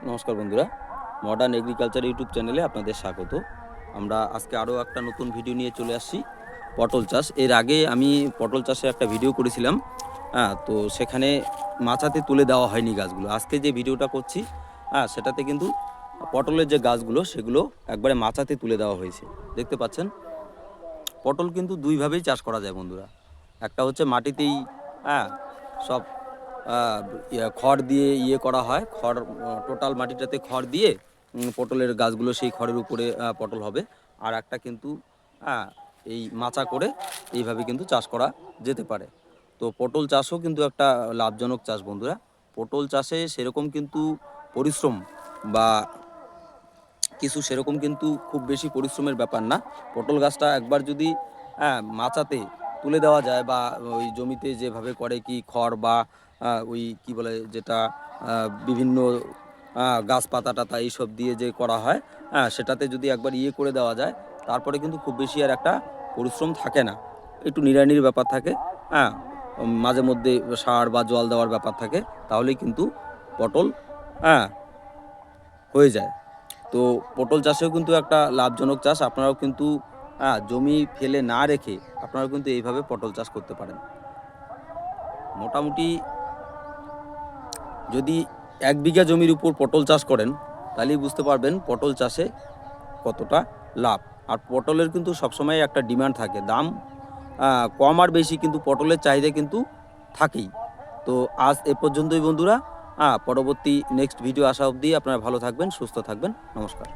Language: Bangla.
নমস্কার বন্ধুরা, মডার্ন এগ্রিকালচার ইউটিউব চ্যানেলে আপনাদের স্বাগত। আমরা আজকে আরও একটা নতুন ভিডিও নিয়ে চলে আসছি, পটল চাষ। এর আগে আমি পটল চাষে একটা ভিডিও করেছিলাম, তো সেখানে মাচাতে তুলে দেওয়া হয়নি গাছগুলো। আজকে যে ভিডিওটা করছি সেটাতে কিন্তু পটলের যে গাছগুলো সেগুলো একবারে মাচাতে তুলে দেওয়া হয়েছে। দেখতে পাচ্ছেন, পটল কিন্তু দুইভাবেই চাষ করা যায় বন্ধুরা। একটা হচ্ছে মাটিতেই সব খড় দিয়ে করা হয়, খড় টোটাল মাটিটাতে খড় দিয়ে পটলের গাছগুলো সেই খড়ের উপরে পটল হবে। আর একটা কিন্তু এই মাচা করে এইভাবে কিন্তু চাষ করা যেতে পারে। তো পটল চাষও কিন্তু একটা লাভজনক চাষ বন্ধুরা। পটল চাষে সেরকম কিন্তু পরিশ্রম বা কিছু সেরকম কিন্তু খুব বেশি পরিশ্রমের ব্যাপার না। পটল গাছটা একবার যদি মাচাতে তুলে দেওয়া যায় বা ওই জমিতে যেভাবে করে কি খড় বা ওই কি বলে যেটা বিভিন্ন গাছপাতা টাতা এইসব দিয়ে যে করা হয়, সেটাতে যদি একবার করে দেওয়া যায়, তারপরে কিন্তু খুব বেশি আর একটা পরিশ্রম থাকে না। একটু নিড়ানির ব্যাপার থাকে, মাঝে মধ্যে সার বা জল দেওয়ার ব্যাপার থাকে, তাহলেই কিন্তু পটল হয়ে যায়। তো পটল চাষেও কিন্তু একটা লাভজনক চাষ। আপনারাও কিন্তু জমি ফেলে না রেখে আপনারাও কিন্তু এইভাবে পটল চাষ করতে পারেন। মোটামুটি যদি 1 বিঘা জমির উপর পটল চাষ করেন, তাহলেই বুঝতে পারবেন পটল চাষে কতটা লাভ। আর পটলের কিন্তু সবসময় একটা ডিমান্ড থাকে, দাম কম আর বেশি কিন্তু পটলের চাহিদা কিন্তু থাকেই। তো আজ এ পর্যন্তই বন্ধুরা। পরবর্তী নেক্সট ভিডিও আসা অবধি আপনারা ভালো থাকবেন, সুস্থ থাকবেন। নমস্কার।